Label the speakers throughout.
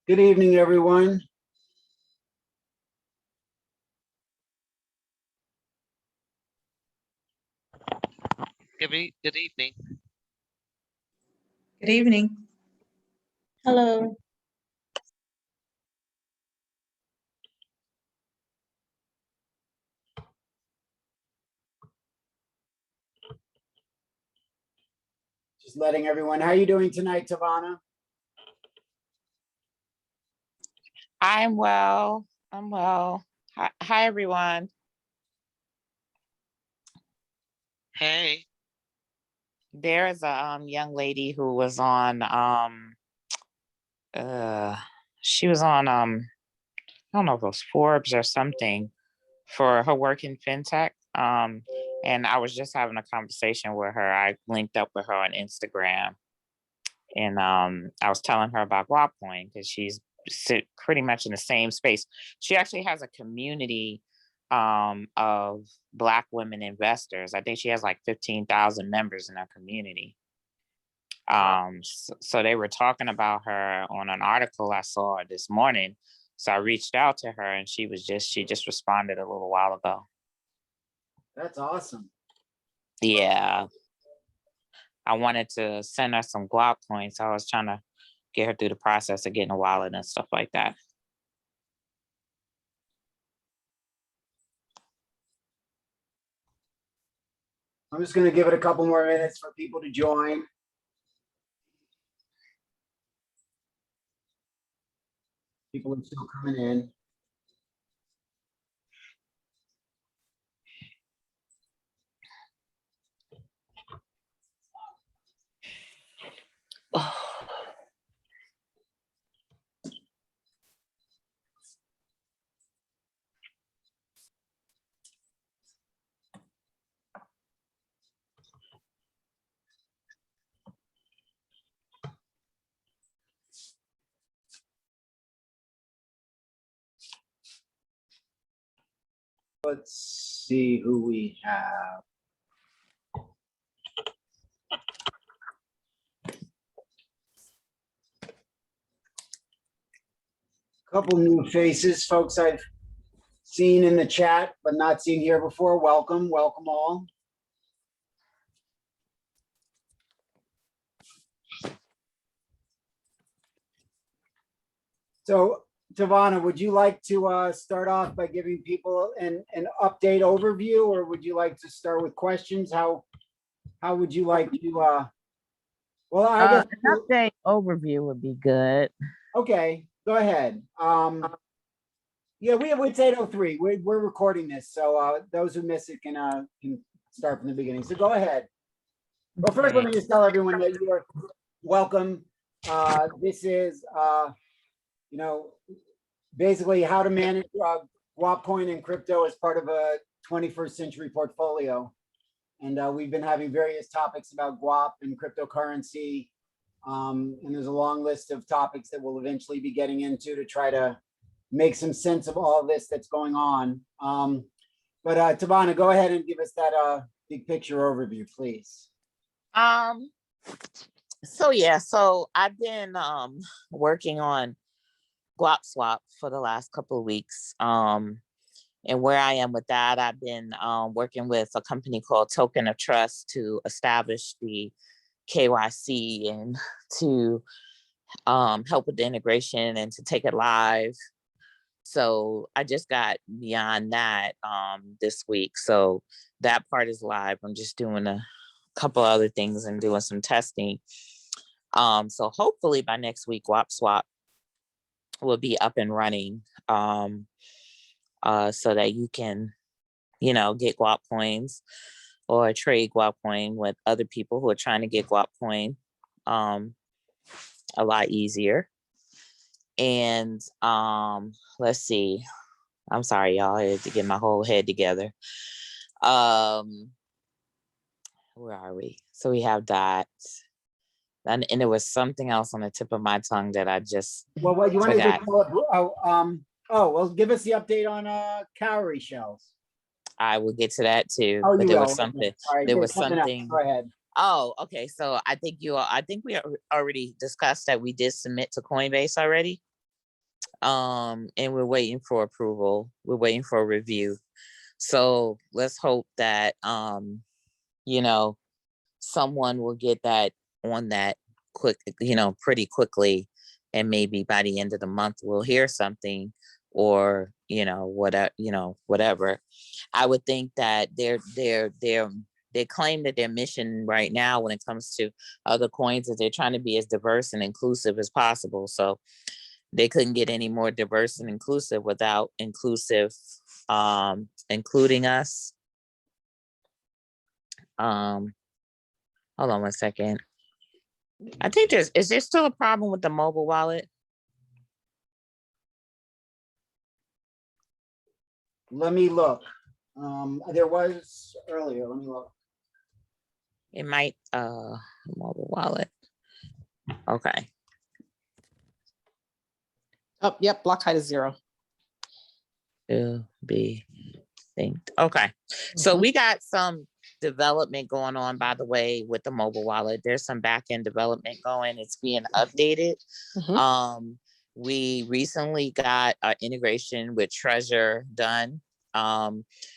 Speaker 1: Good evening, everyone.
Speaker 2: Good evening.
Speaker 3: Good evening.
Speaker 4: Hello.
Speaker 1: Just letting everyone, how are you doing tonight, Tavana?
Speaker 5: I'm well. I'm well. Hi everyone.
Speaker 2: Hey.
Speaker 5: There is a young lady who was on she was on I don't know if it was Forbes or something for her work in fintech. And I was just having a conversation with her. I linked up with her on Instagram, and I was telling her about Guapcoin because she's pretty much in the same space. She actually has a community of Black women investors. I think she has like 15,000 members in her community. So they were talking about her on an article I saw this morning. So I reached out to her, and she just responded a little while ago.
Speaker 1: That's awesome.
Speaker 5: Yeah. I wanted to send her some Guapcoin, so I was trying to get her through the process of getting a wallet and stuff like that.
Speaker 1: I'm just going to give it a couple more minutes for people to join. People are still coming in. Let's see who we have. Couple new faces, folks I've seen in the chat, but not seen here before. Welcome all. So, Tavana, would you like to start off by giving people an update overview, or would you like to start with questions? How would you like to? Well, I guess
Speaker 4: An update overview would be good.
Speaker 1: Okay, go ahead. Yeah, it's 8:03. We're recording this, so those who miss it can start from the beginning. So go ahead. Well, first, let me just tell everyone that you are welcome. This is basically how to manage Guapcoin and crypto as part of a 21st century portfolio. And we've been having various topics about Guap and cryptocurrency. And there's a long list of topics that we'll eventually be getting into to try to make some sense of all this that's going on. But Tavana, go ahead and give us that big picture overview, please.
Speaker 5: So I've been working on Guap Swap for the last couple of weeks. And where I am with that, I've been working with a company called Token of Trust to establish the KYC and to help with the integration and to take it live. So I just got beyond that this week. So that part is live. I'm just doing a couple other things and doing some testing. So hopefully by next week, Guap Swap will be up and running so that you can, get Guap coins or trade Guap coin with other people who are trying to get Guap coin a lot easier. And let's see. I'm sorry, y'all. I had to get my whole head together. Where are we? So we have that. And there was something else on the tip of my tongue that I just
Speaker 1: what you want
Speaker 5: forgot.
Speaker 1: to well, give us the update on Kowrii shells.
Speaker 5: I will get to that too.
Speaker 1: Oh,
Speaker 5: but
Speaker 1: you
Speaker 5: there
Speaker 1: will.
Speaker 5: was something.
Speaker 1: Right,
Speaker 5: there was something.
Speaker 1: Go ahead.
Speaker 5: Oh, okay. So I think we already discussed that we did submit to Coinbase already. And we're waiting for approval. We're waiting for a review. So let's hope that, you know, someone will get that on that quick, pretty quickly. And maybe by the end of the month, we'll hear something, or, whatever. I would think that they claim that their mission right now when it comes to other coins is they're trying to be as diverse and inclusive as possible. So they couldn't get any more diverse and inclusive without including us. Hold on 1 second. I think is there still a problem with the mobile wallet?
Speaker 1: Let me look. There was earlier, let me look.
Speaker 5: It might, mobile wallet. Okay.
Speaker 3: Oh, yep, block height is 0.
Speaker 5: To be synced. Okay. So
Speaker 3: Mhm.
Speaker 5: we got some development going on, by the way, with the mobile wallet. There's some back-end development going. It's being updated.
Speaker 3: Mhm.
Speaker 5: We recently got our integration with Treasure done,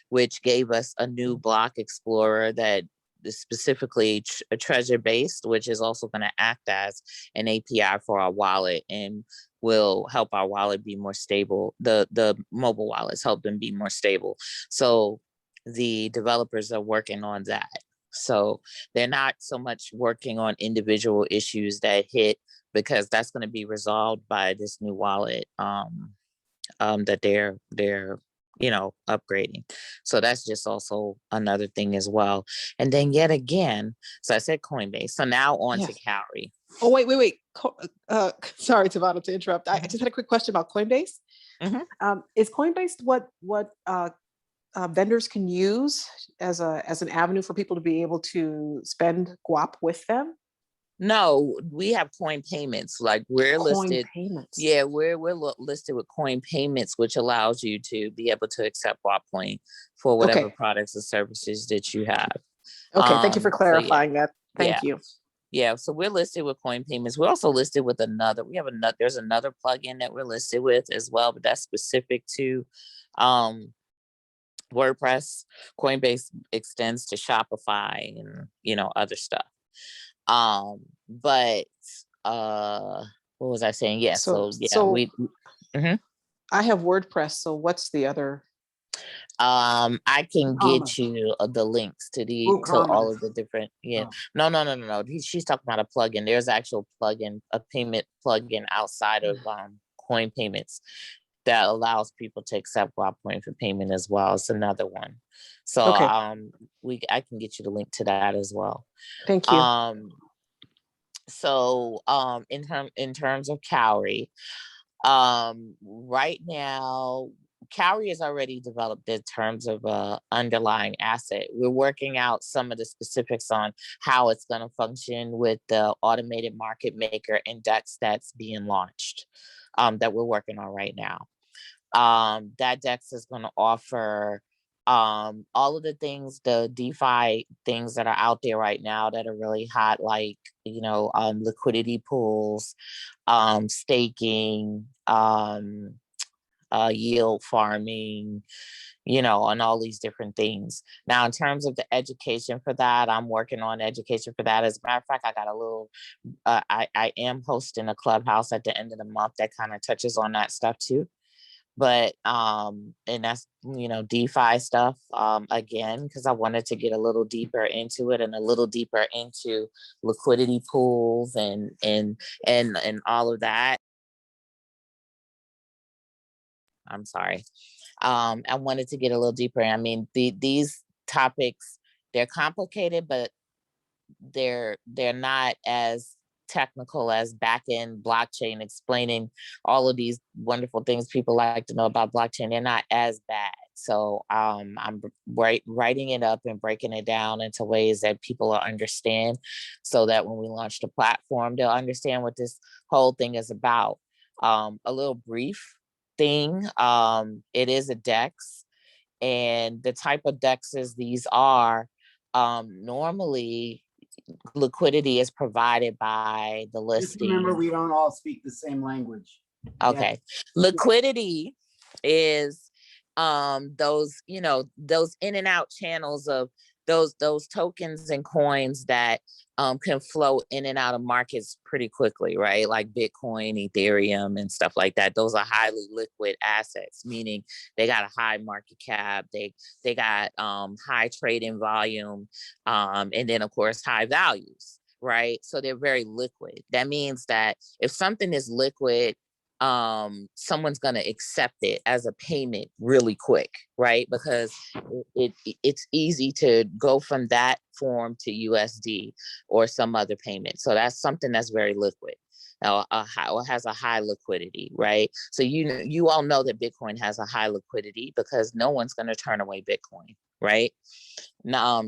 Speaker 5: which gave us a new block explorer that is specifically treasure based, which is also going to act as an API for our wallet and will help our wallet be more stable. The mobile wallets help them be more stable. So the developers are working on that. So they're not so much working on individual issues that hit, because that's going to be resolved by this new wallet that they're upgrading. So that's just also another thing as well. And then yet again, so I said Coinbase. So now on to
Speaker 3: Yes.
Speaker 5: Kowrii.
Speaker 3: Oh, wait. Sorry, Tavonia, to interrupt. I just had a quick question about Coinbase. Is Coinbase what vendors can use as an avenue for people to be able to spend guap with them?
Speaker 5: No, we have coin payments. Like we're
Speaker 3: Coin
Speaker 5: listed.
Speaker 3: payments.
Speaker 5: Yeah, we're listed with coin payments, which allows you to be able to accept Guapcoin for whatever
Speaker 3: Okay.
Speaker 5: products or services that you have.
Speaker 3: Okay, thank you for
Speaker 5: So,
Speaker 3: clarifying that.
Speaker 5: yeah.
Speaker 3: Thank you.
Speaker 5: Yeah, so we're listed with coin payments. We're also listed with there's another plugin that we're listed with as well, but that's specific to WordPress. Coinbase extends to Shopify and other stuff. But what was I saying? Yeah,
Speaker 3: So
Speaker 5: we mhm.
Speaker 3: I have WordPress. So what's the other?
Speaker 5: I can
Speaker 1: Commerce.
Speaker 5: get you the links to all
Speaker 1: WooCommerce.
Speaker 5: of the different. Yeah.
Speaker 1: Oh.
Speaker 5: No. She's talking about a plugin. There's actual plugin, a payment plugin outside of coin payments that allows people to accept Guapcoin for payment as well. It's another one. So
Speaker 3: Okay.
Speaker 5: I can get you the link to that as well.
Speaker 3: Thank you.
Speaker 5: So in terms of Kowrii, right now Kowrii is already developed in terms of underlying asset. We're working out some of the specifics on how it's going to function with the automated market maker index that's being launched, that we're working on right now. That DEX is going to offer all of the things, the DeFi things that are out there right now that are really hot, like liquidity pools, staking, yield farming, and all these different things. Now, in terms of the education for that, I'm working on education for that. As a matter of fact, I got a little, I am hosting a clubhouse at the end of the month that kind of touches on that stuff too. But and that's DeFi stuff again, because I wanted to get a little deeper into it and a little deeper into liquidity pools and all of that. I'm sorry. I wanted to get a little deeper. I mean, these topics, they're complicated, but they're not as technical as back-end blockchain, explaining all of these wonderful things people like to know about blockchain. They're not as bad. So I'm writing it up and breaking it down into ways that people will understand, so that when we launch the platform, they'll understand what this whole thing is about. A little brief thing. It is a DEX, and the type of DEXs these are, normally liquidity is provided by the
Speaker 1: Just remember,
Speaker 5: listing.
Speaker 1: we don't all speak the same language.
Speaker 5: Okay. Liquidity is those, you know, those in and out channels of those tokens and coins that can flow in and out of markets pretty quickly, right? Like Bitcoin, Ethereum, and stuff like that. Those are highly liquid assets, meaning they got a high market cap, they got high trading volume, and then of course high values, right? So they're very liquid. That means that if something is liquid, someone's going to accept it as a payment really quick, right? Because it's easy to go from that form to USD or some other payment. So that's something that's very liquid. Now, has a high liquidity, right? So you all know that Bitcoin has a high liquidity because no one's going to turn away Bitcoin, right?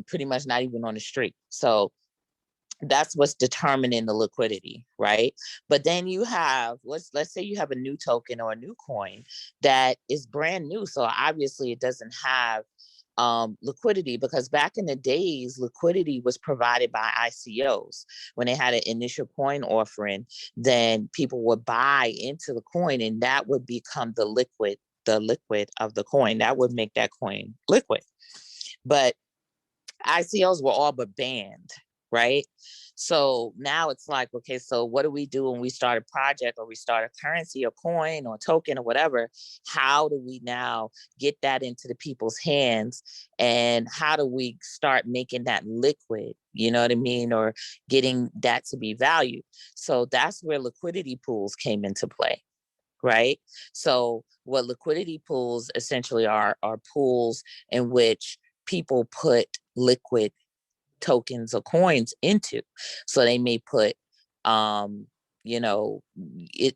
Speaker 5: Pretty much not even on the street. So that's what's determining the liquidity, right? But then you have, let's say you have a new token or a new coin that is brand new. So obviously it doesn't have liquidity, because back in the days, liquidity was provided by ICOs. When they had an initial coin offering, then people would buy into the coin and that would become the liquid of the coin. That would make that coin liquid. But ICOs were all but banned, right? So now it's like, okay, so what do we do when we start a project or we start a currency or coin or token or whatever? How do we now get that into the people's hands? And how do we start making that liquid? You know what I mean? Or getting that to be valued. So that's where liquidity pools came into play, right? So what liquidity pools essentially are pools in which people put liquid tokens or coins into. So they may put, you know,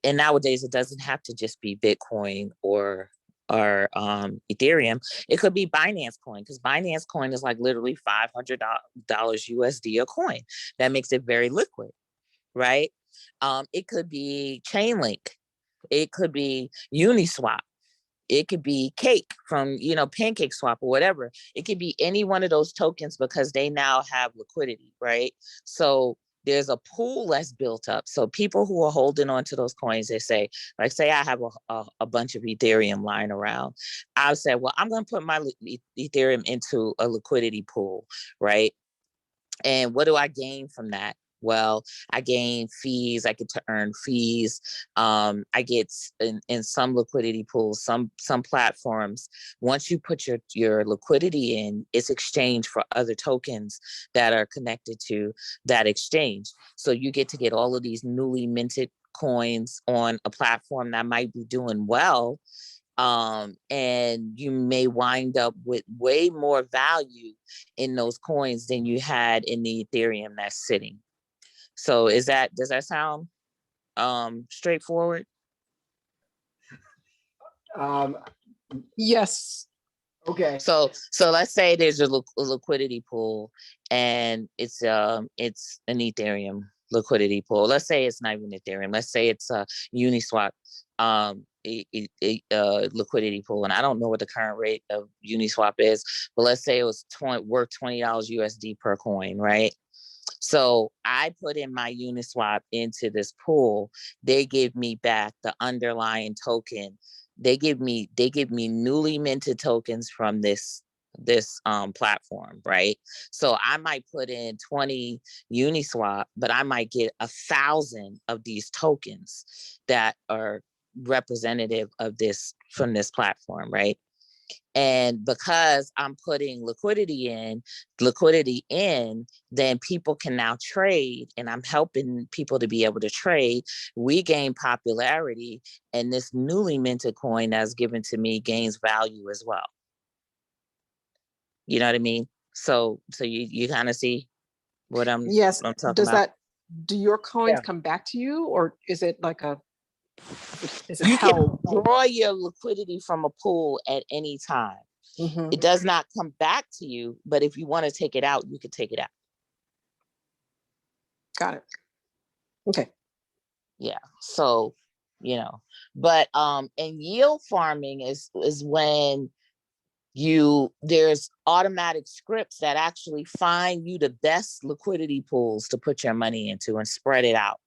Speaker 5: and nowadays it doesn't have to just be Bitcoin or Ethereum. It could be Binance coin, because Binance coin is like literally $500 USD a coin. That makes it very liquid, right? It could be Chainlink. It could be Uniswap. It could be Cake from, you know, Pancake Swap or whatever. It could be any one of those tokens because they now have liquidity, right? So there's a pool that's built up. So people who are holding on to those coins, they say, like, say I have a bunch of Ethereum lying around. I say, well, I'm going to put my Ethereum into a liquidity pool, right? And what do I gain from that? Well, I gain fees. I get to earn fees. I get in some liquidity pools, some platforms. Once you put your liquidity in, it's exchanged for other tokens that are connected to that exchange. So you get to get all of these newly minted coins on a platform that might be doing well. And you may wind up with way more value in those coins than you had in the Ethereum that's sitting. So does that sound straightforward?
Speaker 3: Yes.
Speaker 1: Okay.
Speaker 5: So let's say there's a liquidity pool and it's an Ethereum liquidity pool. Let's say it's not even Ethereum. Let's say it's a Uniswap liquidity pool. And I don't know what the current rate of Uniswap is, but let's say it was worth $20 USD per coin, right? So I put in my Uniswap into this pool. They give me back the underlying token. They give me newly minted tokens from this platform, right? So I might put in 20 Uniswap, but I might get 1,000 of these tokens that are representative of this from this platform, right? And because I'm putting liquidity in, then people can now trade, and I'm helping people to be able to trade. We gain popularity, and this newly minted coin that's given to me gains value as well. You know what I mean? So you kind of see what I'm
Speaker 3: Yes.
Speaker 5: talking
Speaker 3: Does
Speaker 5: about?
Speaker 3: do your coins
Speaker 1: Yeah.
Speaker 3: come back to you, or is it like is it
Speaker 5: You can
Speaker 3: held?
Speaker 5: draw your liquidity from a pool at any time.
Speaker 3: Mhm.
Speaker 5: It does not come back to you, but if you want to take it out, you can take it out.
Speaker 3: Got it. Okay.
Speaker 5: Yeah. So, you know, but and yield farming is when there's automatic scripts that actually find you the best liquidity pools to put your money into and spread it out.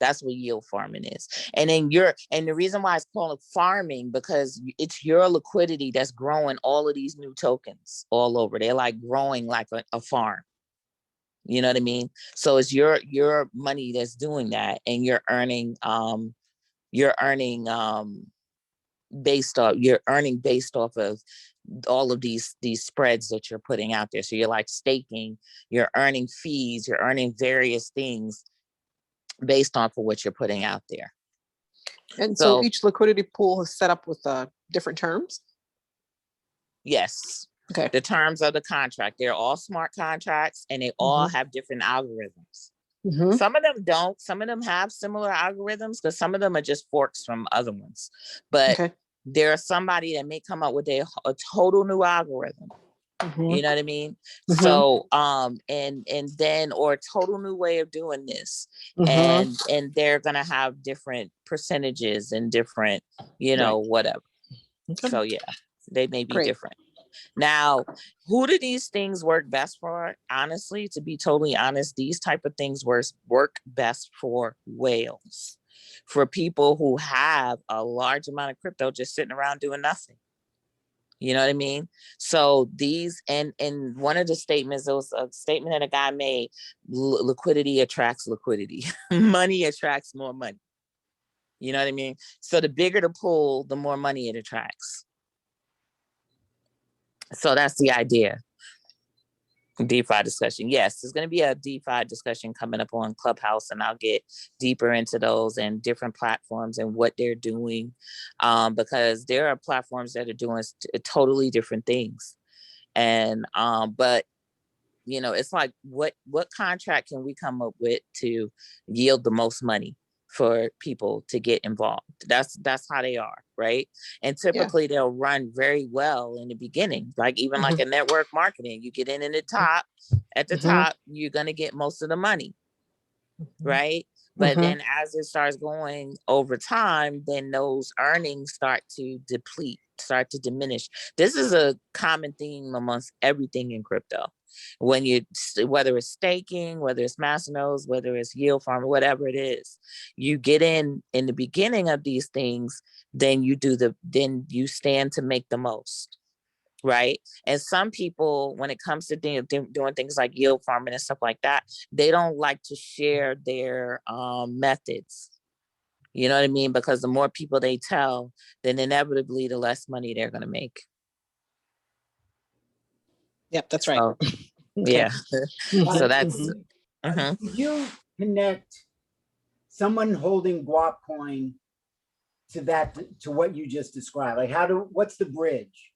Speaker 5: That's what yield farming is. And then the reason why it's called farming, because it's your liquidity that's growing all of these new tokens all over. They're like growing like a farm. You know what I mean? So it's your money that's doing that, and you're earning based off of all of these spreads that you're putting out there. So you're like staking, you're earning fees, you're earning various things based off of what you're putting out there.
Speaker 3: And so
Speaker 5: So
Speaker 3: each liquidity pool is set up with different terms?
Speaker 5: yes,
Speaker 3: Okay.
Speaker 5: the terms of the contract, they're all smart contracts, and they all have different algorithms.
Speaker 3: Mhm.
Speaker 5: Some of them don't. Some of them have similar algorithms, because some of them are just forks from other ones. But
Speaker 3: Okay.
Speaker 5: there's somebody that may come up with a total new algorithm.
Speaker 3: Mhm.
Speaker 5: You know what I mean?
Speaker 3: Mhm.
Speaker 5: So and then, or a total new way of doing this.
Speaker 3: Mhm.
Speaker 5: And they're gonna have different percentages and different,
Speaker 3: Right.
Speaker 5: whatever.
Speaker 3: Okay.
Speaker 5: So yeah, they may be
Speaker 3: Great.
Speaker 5: different. Now, who do these things work best for? Honestly, to be totally honest, these type of things work best for whales, for people who have a large amount of crypto just sitting around doing nothing. You know what I mean? So these, and one of the statements, there was a statement that a guy made, liquidity attracts liquidity. Money attracts more money. You know what I mean? So the bigger the pool, the more money it attracts. So that's the idea. DeFi discussion. Yes, there's going to be a DeFi discussion coming up on Clubhouse, and I'll get deeper into those and different platforms and what they're doing, because there are platforms that are doing totally different things. And but it's like, what contract can we come up with to yield the most money for people to get involved? That's how they are, right? And typically they'll run very well in the beginning, like even like a network marketing. You get in the top, at the top, you're going to get most of the money, right? But then as it starts going over time, then those earnings start to deplete, start to diminish. This is a common theme amongst everything in crypto. When whether it's staking, whether it's masternodes, whether it's yield farming, whatever it is, you get in the beginning of these things, then you stand to make the most. Right. And some people, when it comes to doing things like yield farming and stuff like that, they don't like to share their methods. You know what I mean? Because the more people they tell, then inevitably the less money they're going to make.
Speaker 3: Yep, that's right.
Speaker 5: So,
Speaker 3: Okay.
Speaker 5: yeah. So that's.
Speaker 1: Could you connect someone holding Guapcoin to what you just described? Like what's the bridge?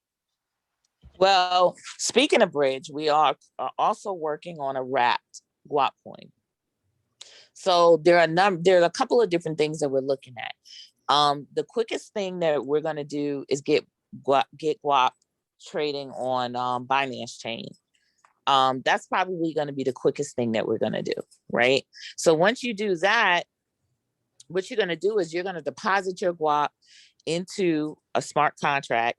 Speaker 5: Well, speaking of bridge, we are also working on a wrapped Guapcoin. So there are a couple of different things that we're looking at. The quickest thing that we're going to do is get Guap trading on Binance chain. That's probably going to be the quickest thing that we're going to do, right? So once you do that, what you're going to do is you're going to deposit your Guap into a smart contract.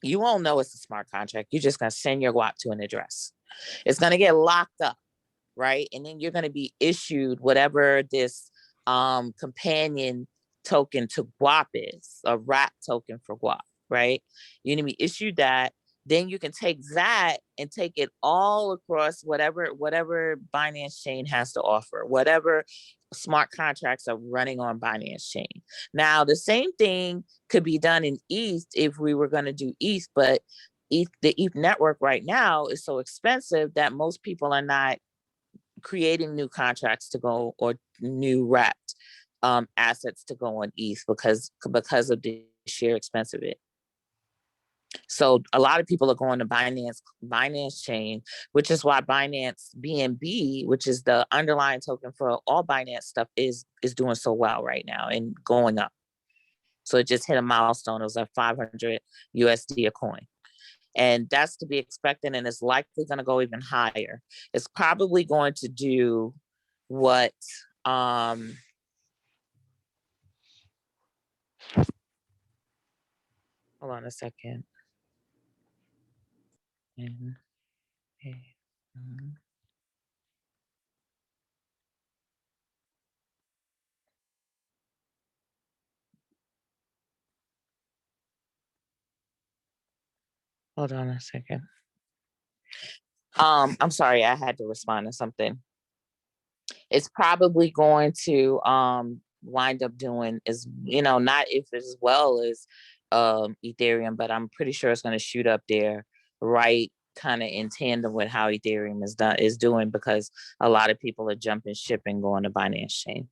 Speaker 5: You won't know it's a smart contract. You're just going to send your Guap to an address. It's going to get locked up, right? And then you're going to be issued whatever this companion token to Guap is, a wrap token for Guap, right? You're going to be issued that. Then you can take that and take it all across whatever Binance chain has to offer, whatever smart contracts are running on Binance chain. Now, the same thing could be done in ETH if we were going to do ETH, but the ETH network right now is so expensive that most people are not creating new contracts to go, or new wrapped assets to go on ETH because of the sheer expense of it. So a lot of people are going to Binance chain, which is why Binance BNB, which is the underlying token for all Binance stuff, is doing so well right now and going up. So it just hit a milestone. It was like 500 USD a coin. And that's to be expected, and it's likely going to go even higher. It's probably going to do what hold on a second. Hold on a second. I'm sorry, I had to respond to something. It's probably going to wind up doing is, not if as well as Ethereum, but I'm pretty sure it's going to shoot up there, right, kind of in tandem with how Ethereum is doing, because a lot of people are jumping ship and going to Binance Chain.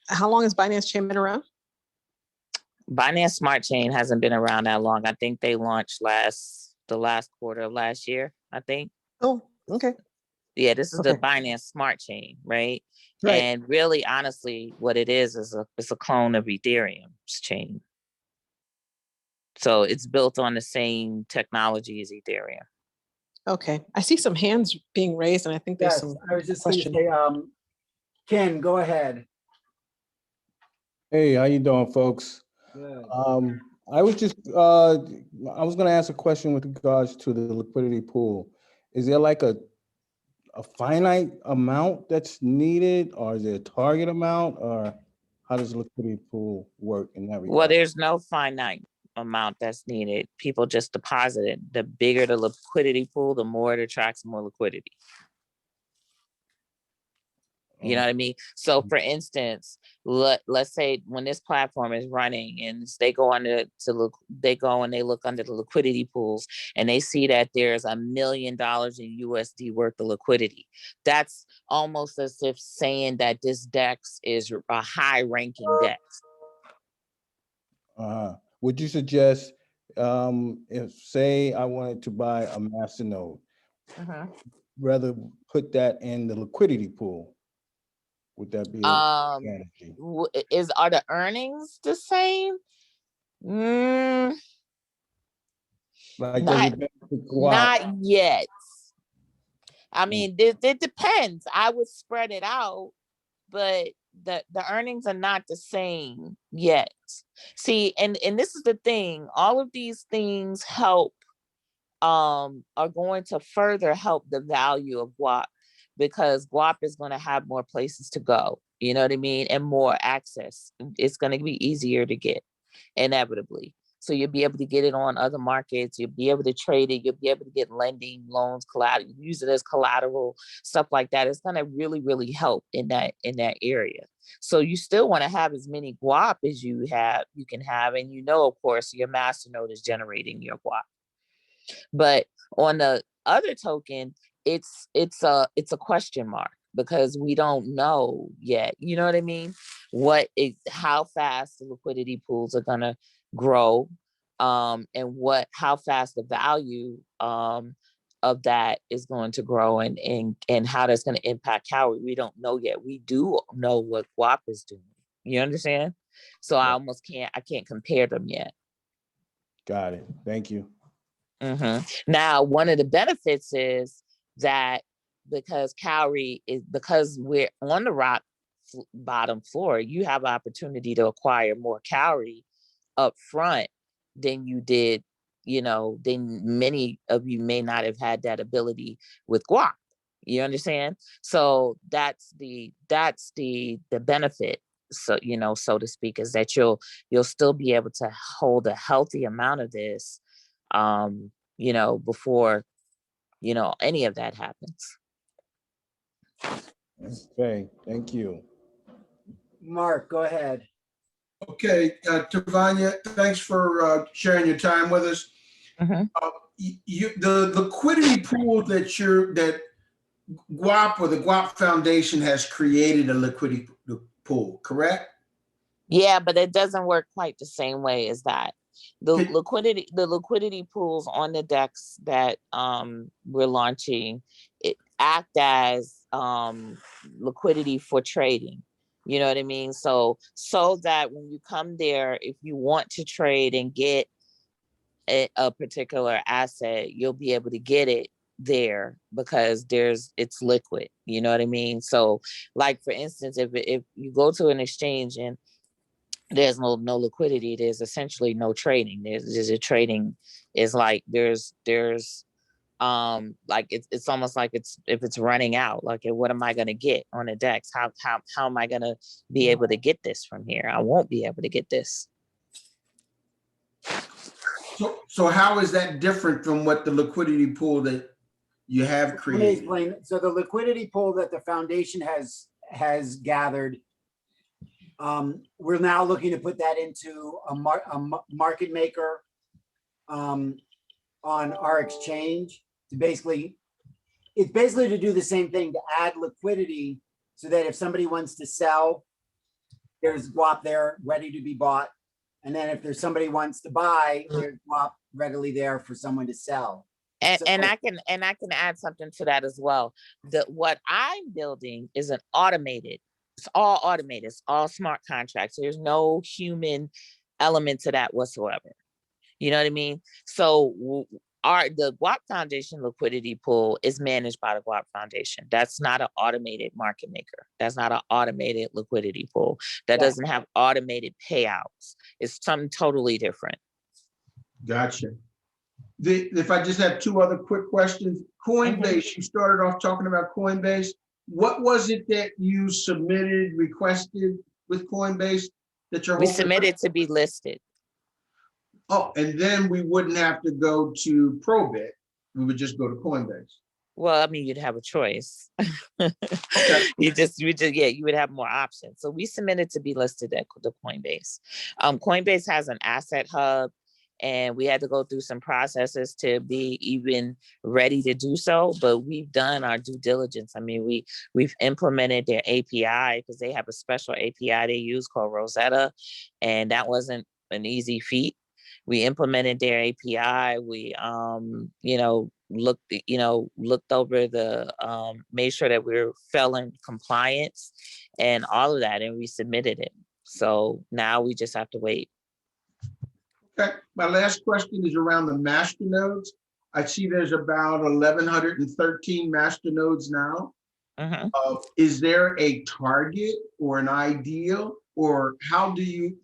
Speaker 3: How long has Binance Chain been around?
Speaker 5: Binance Smart Chain hasn't been around that long. I think they launched the last quarter of last year, I think.
Speaker 3: Oh, okay.
Speaker 5: Yeah, this is the
Speaker 3: Okay.
Speaker 5: Binance Smart Chain, right?
Speaker 3: Right.
Speaker 5: And really, honestly, what it is it's a clone of Ethereum's chain. So it's built on the same technology as Ethereum.
Speaker 3: Okay. I see some hands being raised, and I think there's
Speaker 1: Yes,
Speaker 3: some
Speaker 1: I was just going to
Speaker 3: question.
Speaker 1: say, Ken, go ahead.
Speaker 6: Hey, how you doing, folks?
Speaker 1: Good.
Speaker 6: I was just I was going to ask a question with regards to the liquidity pool. Is there like a finite amount that's needed, or is there a target amount, or how does the liquidity pool work in that regard?
Speaker 5: Well, there's no finite amount that's needed. People just deposit it. The bigger the liquidity pool, the more it attracts more liquidity. You know what I mean? So for instance, let's say when this platform is running and they go they go and they look under the liquidity pools and they see that there's $1 million in USD worth of liquidity. That's almost as if saying that this DEX is a high ranking DEX.
Speaker 6: Would you suggest if say I wanted to buy a masternode, rather put that in the liquidity pool? Would that be a strategy?
Speaker 5: Are the earnings the same?
Speaker 6: Like, does it go out?
Speaker 5: Not yet. I mean, it depends. I would spread it out, but the earnings are not the same yet. See, and this is the thing. All of these things help, are going to further help the value of Guap, because Guap is going to have more places to go. You know what I mean? And more access. It's going to be easier to get, inevitably. So you'll be able to get it on other markets. You'll be able to trade it. You'll be able to get lending, loans, collateral, use it as collateral, stuff like that. It's going to really, really help in that area. So you still want to have as many Guap as you can have. And of course, your masternode is generating your Guap. But on the other token, it's a question mark, because we don't know yet. You know what I mean? How fast the liquidity pools are gonna grow, and how fast the value of that is going to grow, and how that's going to impact Kowrii. We don't know yet. We do know what Guap is doing. You understand? So I can't compare them yet.
Speaker 6: Got it. Thank you.
Speaker 5: Now, one of the benefits is that because we're on the rock bottom floor, you have an opportunity to acquire more Kowrii up front than you did, than many of you may not have had that ability with Guap. You understand? So that's the benefit. So, so to speak, is that you'll still be able to hold a healthy amount of this, before, any of that happens.
Speaker 6: Okay, thank you.
Speaker 1: Mark, go ahead.
Speaker 7: Okay, Tavonia, thanks for sharing your time with us. The liquidity pool that Guap or the Guap Foundation has created a liquidity pool, correct?
Speaker 5: Yeah, but it doesn't work quite the same way as that. The liquidity pools on the DEX that we're launching, it act as liquidity for trading. You know what I mean? So that when you come there, if you want to trade and get a particular asset, you'll be able to get it there, because it's liquid. You know what I mean? So, like, for instance, if you go to an exchange and there's no liquidity, there's essentially no trading. There's a trading is like there's like it's almost like if it's running out, like, what am I going to get on a DEX? How am I going to be able to get this from here? I won't be able to get this.
Speaker 7: So how is that different from what the liquidity pool that you have
Speaker 1: Let me
Speaker 7: created?
Speaker 1: explain. So the liquidity pool that the foundation has gathered, we're now looking to put that into a market maker on our exchange to basically, it's basically to do the same thing, to add liquidity so that if somebody wants to sell, there's guap there ready to be bought. And then if there's somebody wants to buy, there's guap readily there for someone to sell.
Speaker 5: And I can add something to that as well. What I'm building is an automated. It's all automated. It's all smart contracts. There's no human element to that whatsoever. You know what I mean? So the Guap Foundation liquidity pool is managed by the Guap Foundation. That's not an automated market maker. That's not an automated liquidity pool. That doesn't have automated payouts. It's something totally different.
Speaker 7: Gotcha. If I just have two other quick questions. Coinbase, you started off talking about Coinbase. What was it that you submitted, requested with Coinbase that you're
Speaker 5: We
Speaker 7: hoping-
Speaker 5: submitted to be listed.
Speaker 7: Oh, and then we wouldn't have to go to Probit. We would just go to Coinbase.
Speaker 5: Well, I mean, you'd have a choice.
Speaker 7: Okay.
Speaker 5: you would have more options. So we submitted to be listed at the Coinbase. Coinbase has an asset hub, and we had to go through some processes to be even ready to do so. But we've done our due diligence. I mean, we've implemented their API because they have a special API they use called Rosetta, and that wasn't an easy feat. We implemented their API. We, looked over made sure that we were felon compliance and all of that, and we submitted it. So now we just have to wait.
Speaker 7: Okay. My last question is around the masternodes. I see there's about 1,113 masternodes now. Is there a target or an ideal, or how do you,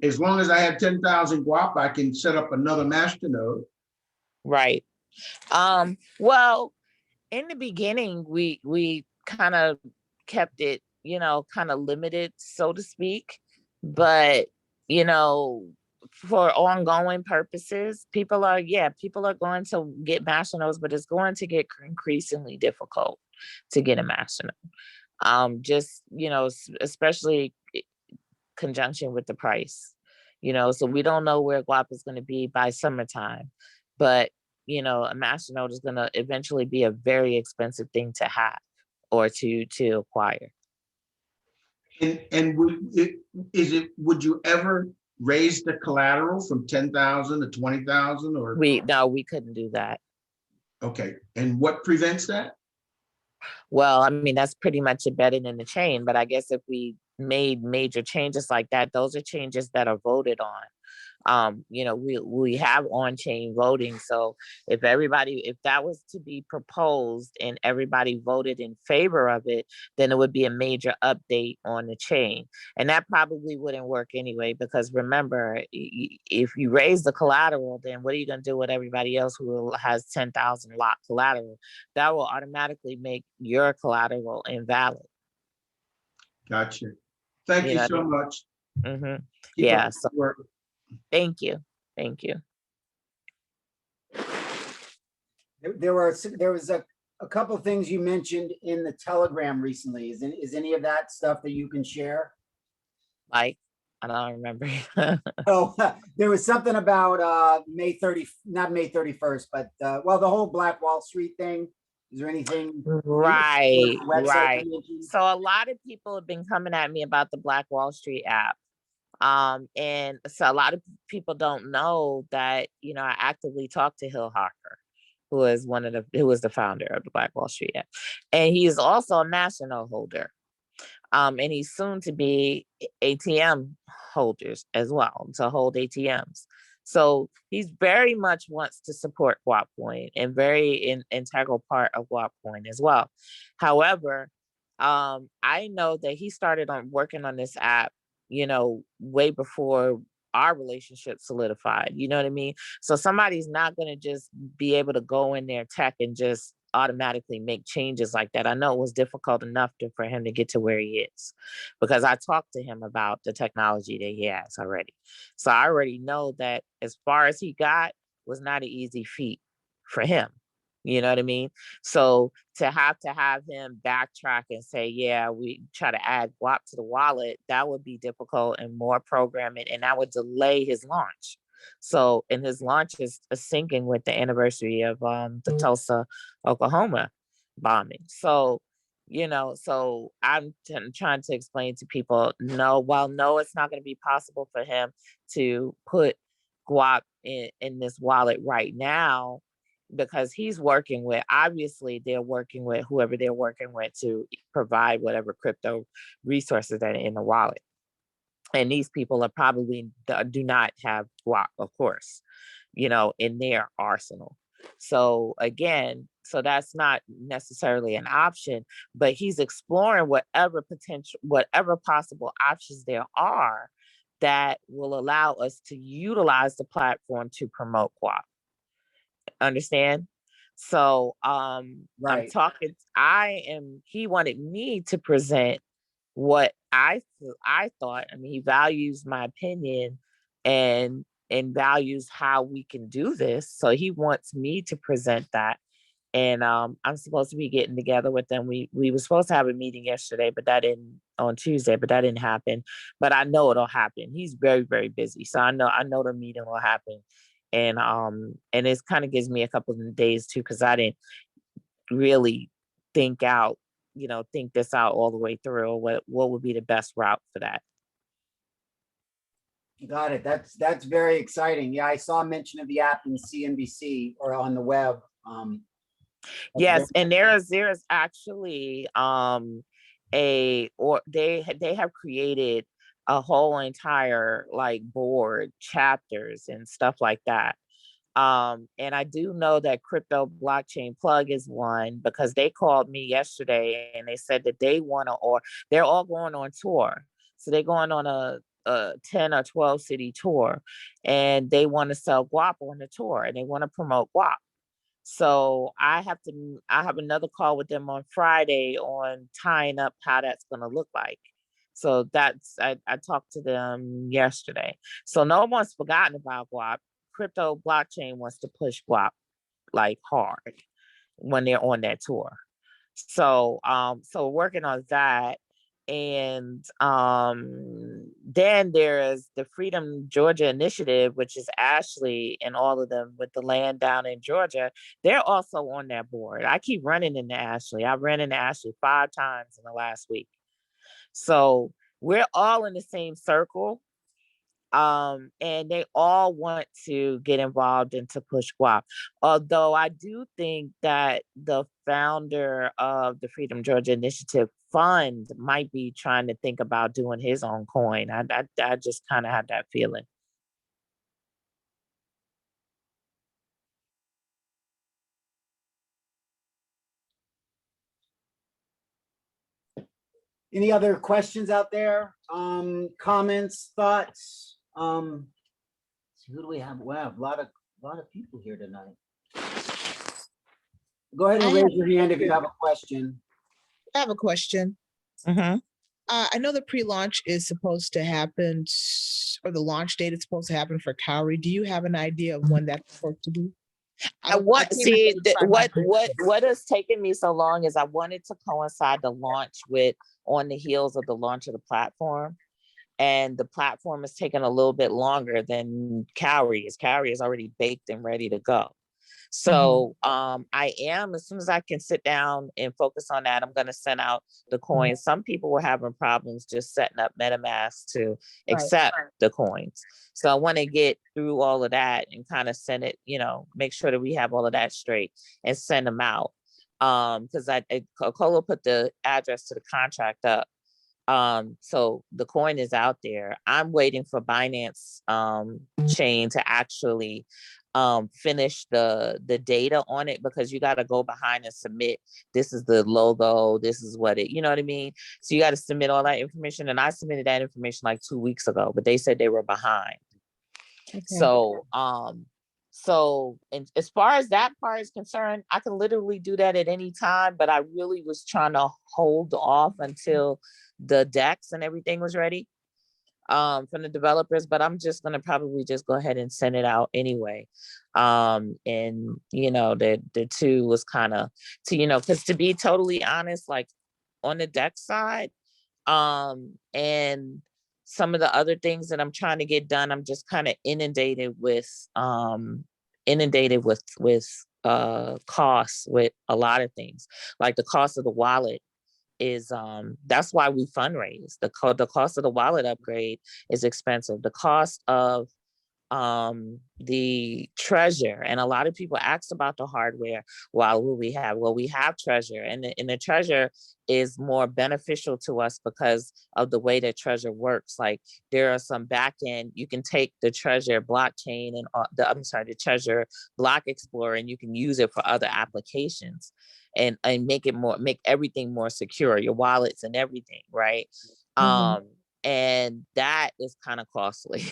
Speaker 7: as long as I have 10,000 guap, I can set up another masternode.
Speaker 5: Right. Well, in the beginning, we kind of kept it, kind of limited, so to speak. But, for ongoing purposes, people are going to get masternodes, but it's going to get increasingly difficult to get a masternode. Just, especially conjunction with the price, so we don't know where guap is going to be by summertime, but a masternode is going to eventually be a very expensive thing to have or to acquire.
Speaker 7: And would you ever raise the collateral from 10,000 to 20,000 or?
Speaker 5: No, we couldn't do that.
Speaker 7: Okay. And what prevents that?
Speaker 5: Well, I mean, that's pretty much embedded in the chain, but I guess if we made major changes like that, those are changes that are voted on. We have on-chain voting. So if that was to be proposed and everybody voted in favor of it, then it would be a major update on the chain. And that probably wouldn't work anyway, because remember, if you raise the collateral, then what are you going to do with everybody else who has 10,000 lot collateral? That will automatically make your collateral invalid.
Speaker 7: Gotcha. Thank you so much.
Speaker 5: Yeah. So thank you.
Speaker 1: There was a couple of things you mentioned in the Telegram recently. Is any of that stuff that you can share?
Speaker 5: Like, I don't remember.
Speaker 1: Oh, there was something about not May 31st, but the whole Black Wall Street thing. Is there anything?
Speaker 5: Right.
Speaker 1: So
Speaker 5: a lot of people have been coming at me about the Black Wall Street app. And so a lot of people don't know that, I actively talked to Hill Harker, who was the founder of the Black Wall Street app. And he is also a masternode holder. And he's soon to be ATM holders as well, to hold ATMs. So he's very much wants to support Guapcoin and very integral part of Guapcoin as well. However, I know that he started working on this app, way before our relationship solidified. You know what I mean? So somebody's not going to just be able to go in their tech and just automatically make changes like that. I know it was difficult enough for him to get to where he is, because I talked to him about the technology that he has already. So I already know that as far as he got was not an easy feat for him. You know what I mean? So to have him backtrack and say, yeah, we try to add Guap to the wallet, that would be difficult and more programming, and that would delay his launch. So, and his launch is syncing with the anniversary of the Tulsa, Oklahoma bombing. So, so I'm trying to explain to people, no, it's not going to be possible for him to put Guap in this wallet right now, because he's working with, obviously they're working with whoever they're working with to provide whatever crypto resources that are in the wallet. And these people are probably do not have Guap, of course, in their arsenal. So again, so that's not necessarily an option, but he's exploring whatever possible options there are that will allow us to utilize the platform to promote Guap. Understand? So I'm talking, he wanted me to present what I thought. I mean, he values my opinion and values how we can do this. So he wants me to present that. And I'm supposed to be getting together with them. We were supposed to have a meeting yesterday, but that didn't, on Tuesday, but that didn't happen. But I know it'll happen. He's very, very busy. So I know the meeting will happen. And it kind of gives me a couple of days too, because I didn't really think this out all the way through. What would be the best route for that?
Speaker 1: Got it. That's very exciting. Yeah, I saw a mention of the app in CNBC or on the web.
Speaker 5: Yes, and there's actually they have created a whole entire like board, chapters and stuff like that. And I do know that Crypto Blockchain Plug is one, because they called me yesterday and they said that they're all going on tour. So they're going on a 10 or 12 city tour, and they want to sell Guap on the tour, and they want to promote Guap. So I have another call with them on Friday on tying up how that's going to look like. So I talked to them yesterday. So no one's forgotten about Guap. Crypto Blockchain wants to push Guap like hard when they're on that tour. So working on that. And then there's the Freedom Georgia Initiative, which is Ashley and all of them with the land down in Georgia. They're also on that board. I keep running into Ashley. I ran into Ashley 5 times in the last week. So we're all in the same circle. And they all want to get involved and to push Guap. Although I do think that the founder of the Freedom Georgia Initiative Fund might be trying to think about doing his own coin. I just kind of have that feeling.
Speaker 1: Any other questions out there? Comments, thoughts? Who do we have? Wow, a lot of people here tonight. Go ahead and raise your hand if you have a question.
Speaker 8: I have a question.
Speaker 5: Mm-hmm.
Speaker 8: I know the pre-launch is supposed to happen, or the launch date is supposed to happen for Kowrii. Do you have an idea of when that's supposed to be?
Speaker 5: What has taken me so long is I wanted to coincide the launch on the heels of the launch of the platform. And the platform is taking a little bit longer than Kowrii is. Kowrii is already baked and ready to go. So I am, as soon as I can sit down and focus on that, I'm going to send out the coins. Some people were having problems just setting up MetaMask to accept the coins. So I want to get through all of that and kind of send it, make sure that we have all of that straight and send them out. Because Colo put the address to the contract up. So the coin is out there. I'm waiting for Binance chain to actually finish the data on it, because you got to go behind and submit. This is the logo. This is what you know what I mean? So you got to submit all that information. And I submitted that information like 2 weeks ago, but they said they were behind. Okay. So So, and as far as that part is concerned, I can literally do that at any time, but I really was trying to hold off until the decks and everything was ready from the developers, but I'm just gonna probably just go ahead and send it out anyway. And you know, the two was kind of because to be totally honest, like on the deck side, and some of the other things that I'm trying to get done, I'm just kind of inundated with costs with a lot of things. Like the cost of the wallet is that's why we fundraise. The cost of the wallet upgrade is expensive. The cost of the treasure, and a lot of people asked about the hardware. What we have? Well, we have treasure, and the treasure is more beneficial to us because of the way that treasure works. Like there are some back end, you can take the treasure blockchain and the treasure block explorer, and you can use it for other applications and make everything more secure, your wallets and everything, right? And that is kind of costly.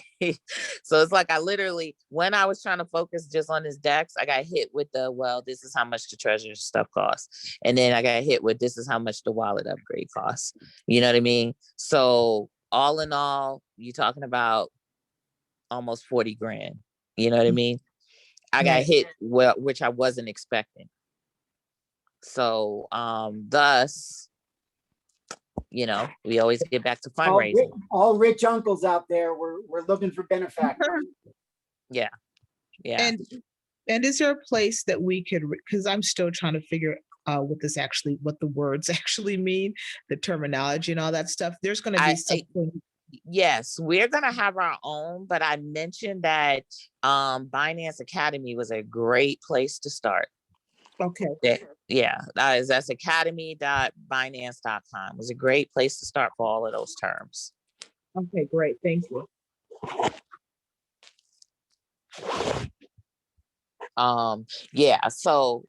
Speaker 5: So it's like I literally, when I was trying to focus just on this DEX, I got hit with this is how much the treasure stuff costs. And then I got hit with, this is how much the wallet upgrade costs. You know what I mean? So all in all, you're talking about almost 40 grand. You know what I mean? I got hit, which I wasn't expecting. So thus, we always get back to fundraising.
Speaker 1: All rich uncles out there, we're looking for benefactors.
Speaker 5: Yeah.
Speaker 8: And is there a place that we could, because I'm still trying to figure what the words actually mean, the terminology and all that stuff. There's going to be something.
Speaker 5: Yes, we're going to have our own, but I mentioned that Binance Academy was a great place to start.
Speaker 8: Okay.
Speaker 5: Yeah, that's academy.binance.com. It was a great place to start for all of those terms.
Speaker 8: Okay, great. Thank you.
Speaker 5: Yeah, so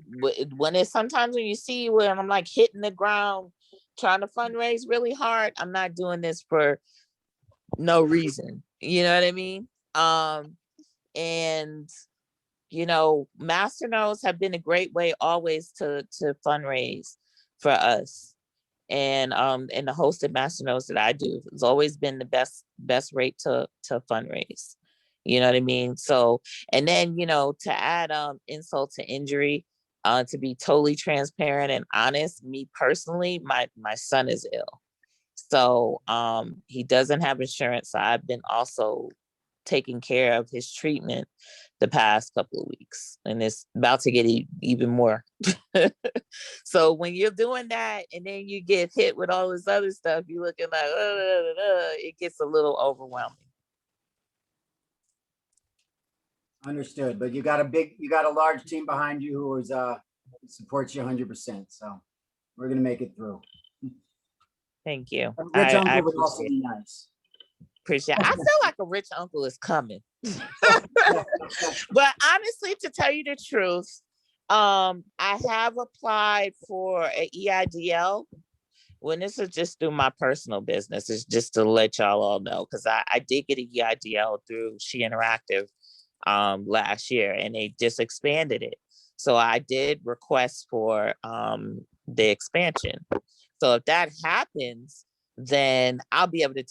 Speaker 5: when it's sometimes when you see when I'm like hitting the ground trying to fundraise really hard, I'm not doing this for no reason. You know what I mean? And masternodes have been a great way always to fundraise for us. And the hosted masternodes that I do, it's always been the best rate to fundraise. You know what I mean? So, and then, to add insult to injury, to be totally transparent and honest, me personally, my son is ill. So he doesn't have insurance. So I've been also taking care of his treatment the past couple of weeks, and it's about to get even more. So when you're doing that and then you get hit with all this other stuff, you're looking like, it gets a little overwhelming.
Speaker 1: Understood, but you got a large team behind you who is supports you 100%. So we're gonna make it through.
Speaker 5: Thank you.
Speaker 1: Rich uncle would also be nice.
Speaker 5: Appreciate it. I feel like a rich uncle is coming. But honestly, to tell you the truth, I have applied for an EIDL. When this is just through my personal business, it's just to let y'all all know, because I did get an EIDL through She Interactive last year, and they just expanded it. So I did request for the expansion. So if that happens, then I'll be able to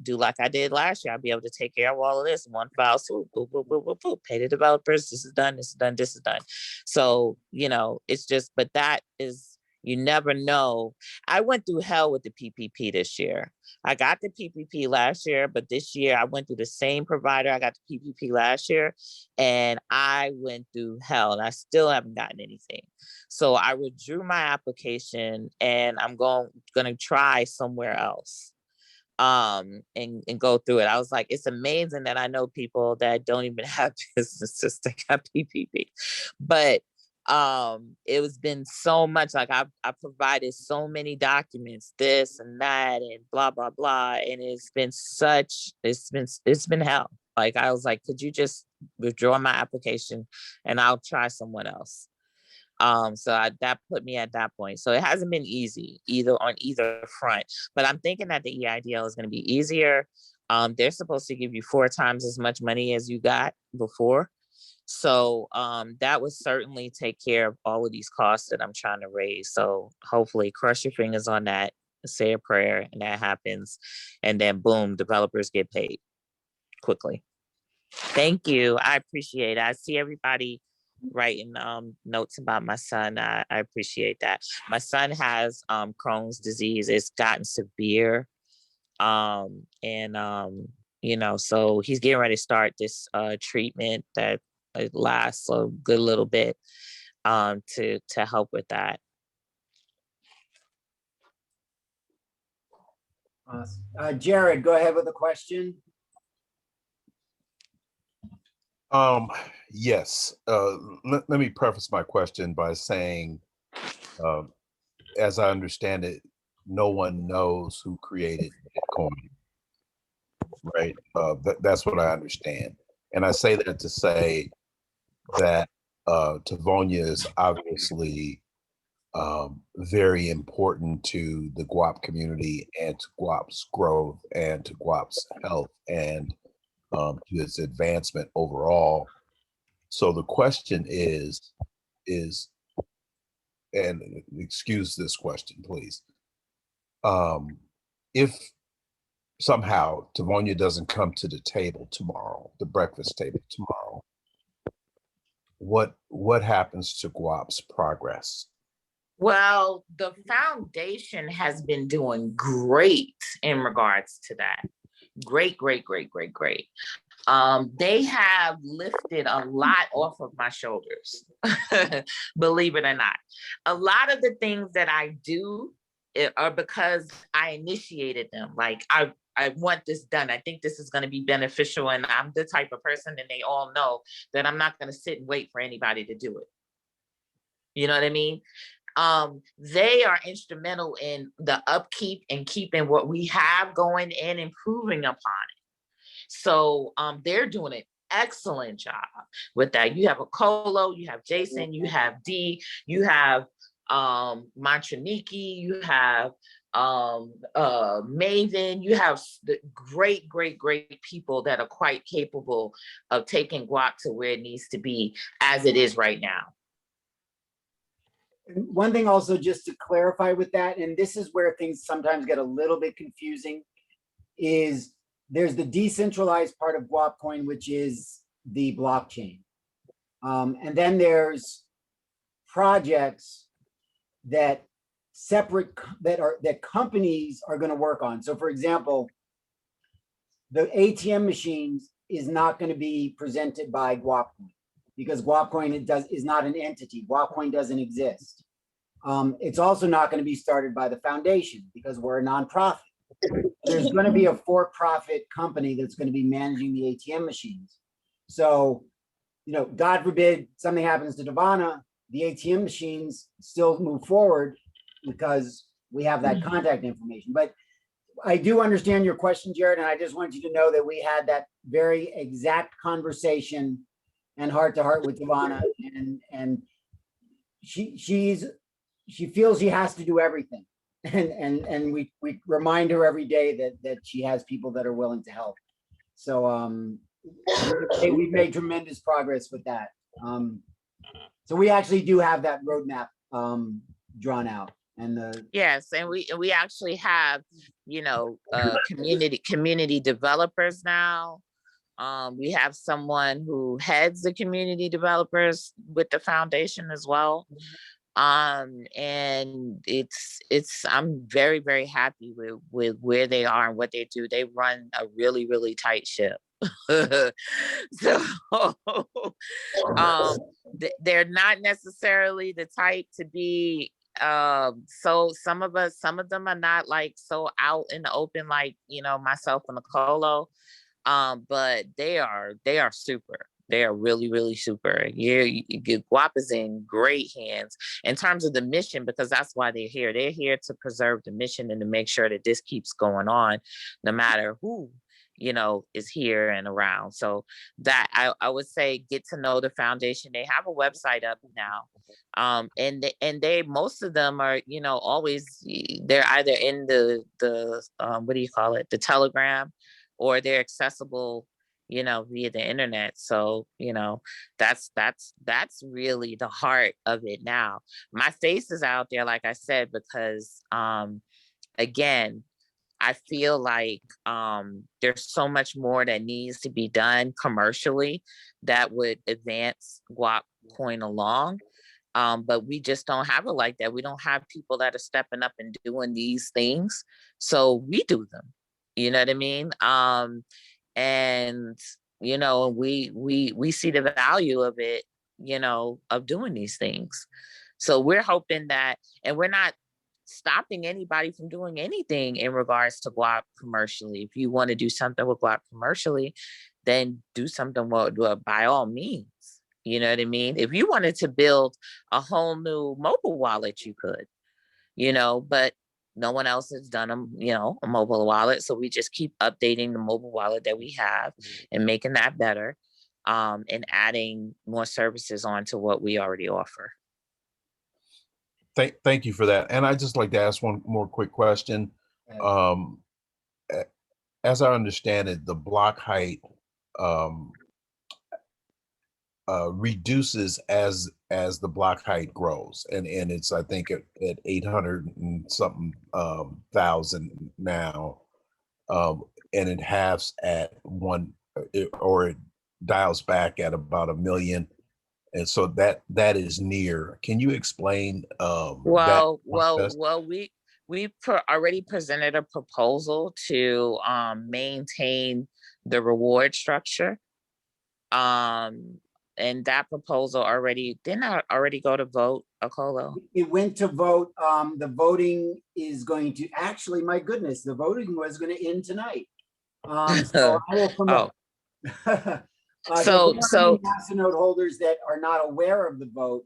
Speaker 5: do like I did last year. I'll be able to take care of all of this one file swoop, boop, boop, boop, boop, boop, pay the developers. This is done, this is done, this is done. So, it's just, but that is, you never know. I went through hell with the PPP this year. I got the PPP last year, but this year I went through the same provider. I got the PPP last year, and I went through hell, and I still haven't gotten anything. So I withdrew my application, and I'm going to try somewhere else and go through it. I was like, it's amazing that I know people that don't even have businesses that got PPP, but it was been so much, like I provided so many documents, this and that and blah blah blah, and it's been hell. Like I was like, could you just withdraw my application and I'll try someone else. So that put me at that point. So it hasn't been easy on either front, but I'm thinking that the EIDL is going to be easier. They're supposed to give you 4 times as much money as you got before. So that would certainly take care of all of these costs that I'm trying to raise. So hopefully cross your fingers on that, say a prayer, and that happens. And then boom, developers get paid quickly. Thank you. I appreciate it. I see everybody writing notes about my son. I appreciate that. My son has Crohn's disease. It's gotten severe. You know, so he's getting ready to start this treatment that lasts a good little bit to help with that.
Speaker 1: Awesome. Jared, go ahead with a question.
Speaker 9: Yes. Let me preface my question by saying, as I understand it, no one knows who created Bitcoin, right? That's what I understand. And I say that to say that Tavonia is obviously very important to the Guap community and to Guap's growth and to Guap's health and to its advancement overall. So the question is, and excuse this question, please. If somehow Tavonia doesn't come to the table tomorrow, the breakfast table tomorrow, what happens to Guap's progress?
Speaker 5: Well, the foundation has been doing great in regards to that. Great. They have lifted a lot off of my shoulders, believe it or not. A lot of the things that I do are because I initiated them. Like I want this done. I think this is going to be beneficial. And I'm the type of person, and they all know that I'm not going to sit and wait for anybody to do it. You know what I mean? They are instrumental in the upkeep and keeping what we have going and improving upon it. So they're doing an excellent job with that. You have a Colo, you have Jason, you have D, you have Montraniki, you have Maven, you have the great people that are quite capable of taking Guap to where it needs to be as it is right now.
Speaker 1: One thing also just to clarify with that, and this is where things sometimes get a little bit confusing, is there's the decentralized part of Guapcoin, which is the blockchain. And then there's projects that that companies are going to work on. So for example, the ATM machines is not going to be presented by Guapcoin, because Guapcoin is not an entity. Guapcoin doesn't exist. It's also not going to be started by the foundation because we're a nonprofit. There's going to be a for-profit company that's going to be managing the ATM machines. So, you know, God forbid something happens to Tavonia, the ATM machines still move forward because we have that contact information. But I do understand your question, Jared, and I just want you to know that we had that very exact conversation and heart-to-heart with Tavonia, and she feels she has to do everything. And we remind her every day that she has people that are willing to help. So we've made tremendous progress with that. So we actually do have that roadmap drawn out. And
Speaker 5: yes, and we actually have, you know, community developers now. We have someone who heads the community developers with the foundation as well. And I'm very happy with where they are and what they do. They run a really tight ship. So they're not necessarily the type to be so some of them are not like so out in the open like, you know, myself and Nicolo, but they are super. They are really super. Guap is in great hands in terms of the mission, because that's why they're here. They're here to preserve the mission and to make sure that this keeps going on no matter who, you know, is here and around. So that I would say, get to know the foundation. They have a website up now. And they most of them are, you know, always, they're either in the what do you call it, the Telegram, or they're accessible, via the internet. So, that's really the heart of it now. My face is out there, like I said, because again, I feel like there's so much more that needs to be done commercially that would advance Guapcoin along. But we just don't have it like that. We don't have people that are stepping up and doing these things. So we do them. You know what I mean? And we see the value of it, of doing these things. So we're hoping that, and we're not stopping anybody from doing anything in regards to Guap commercially. If you want to do something with Guap commercially, then do something by all means. You know what I mean? If you wanted to build a whole new mobile wallet, you could, but no one else has done a mobile wallet. So we just keep updating the mobile wallet that we have and making that better, and adding more services onto what we already offer.
Speaker 9: Thank you for that. And I'd just like to ask one more quick question. As I understand it, the block height reduces as the block height grows, and it's, I think, at 800 and something thousand now, and it halves at or it dials back at about 1 million. And so that is near. Can you explain
Speaker 5: Well,
Speaker 9: that?
Speaker 5: we already presented a proposal to maintain the reward structure. And that proposal didn't already go to vote, Akolo?
Speaker 1: It went to vote. The voting is going to, actually, my goodness, the voting was going to end tonight. So I will promote.
Speaker 5: So
Speaker 1: Masternode holders that are not aware of the vote,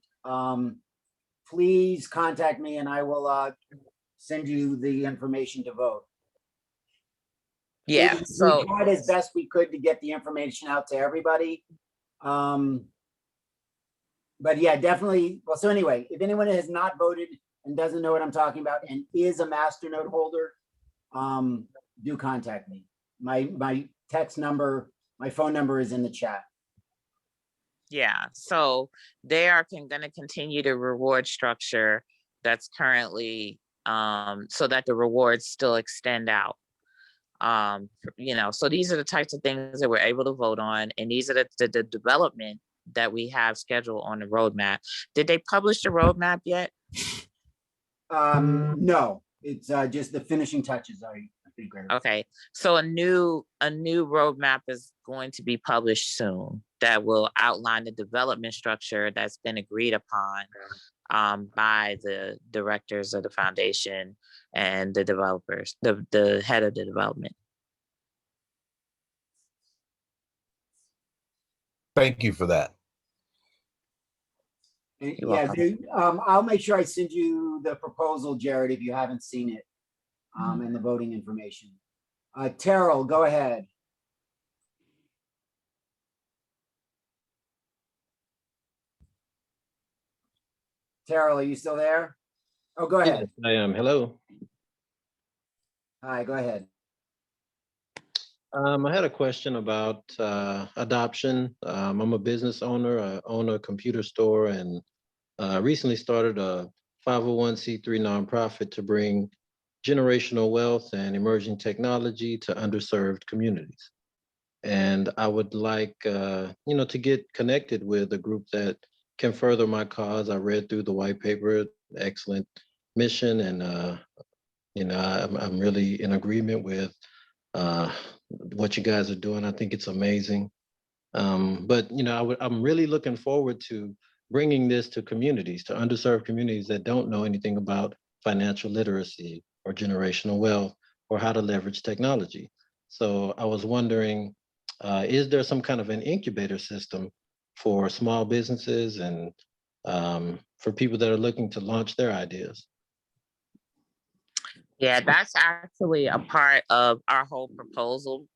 Speaker 1: please contact me and I will send you the information to vote.
Speaker 5: Yeah,
Speaker 1: we tried as best we could to get the information out to everybody. But yeah, definitely. Well, so anyway, if anyone has not voted and doesn't know what I'm talking about and is a Masternode holder, do contact me. My text number, my phone number is in the chat.
Speaker 5: Yeah, so they are going to continue the reward structure that's currently, so that the rewards still extend out. So these are the types of things that we're able to vote on, and these are the development that we have scheduled on the roadmap. Did they publish the roadmap yet?
Speaker 1: No, it's just the finishing touches. I think.
Speaker 5: Okay, so a new roadmap is going to be published soon that will outline the development structure that's been agreed upon by the directors of the foundation and the developers, the head of the development.
Speaker 9: Thank you for that.
Speaker 1: Yeah, I'll make sure I send you the proposal, Jared, if you haven't seen it, and the voting information. Terrell, go ahead. Terrell, are you still there? Oh, go ahead.
Speaker 10: Yes, I am. Hello.
Speaker 1: Hi, go ahead.
Speaker 10: I had a question about adoption. I'm a business owner. I own a computer store and recently started a 501c3 nonprofit to bring generational wealth and emerging technology to underserved communities. And I would like, to get connected with a group that can further my cause. I read through the white paper, excellent mission, and I'm really in agreement with what you guys are doing. I think it's amazing. But I'm really looking forward to bringing this to communities, to underserved communities that don't know anything about financial literacy or generational wealth or how to leverage technology. So I was wondering, is there some kind of an incubator system for small businesses and for people that are looking to launch their ideas?
Speaker 5: Yeah, that's actually a part of our whole proposal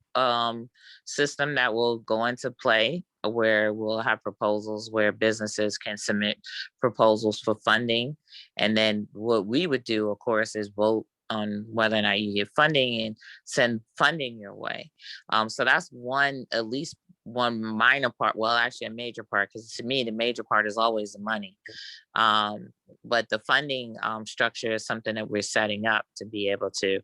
Speaker 5: system that will go into play, where we'll have proposals where businesses can submit proposals for funding. And then what we would do, of course, is vote on whether or not you get funding and send funding your way. So that's one, at least one minor part. Well, actually a major part, because to me, the major part is always the money. But the funding structure is something that we're setting up to be able to,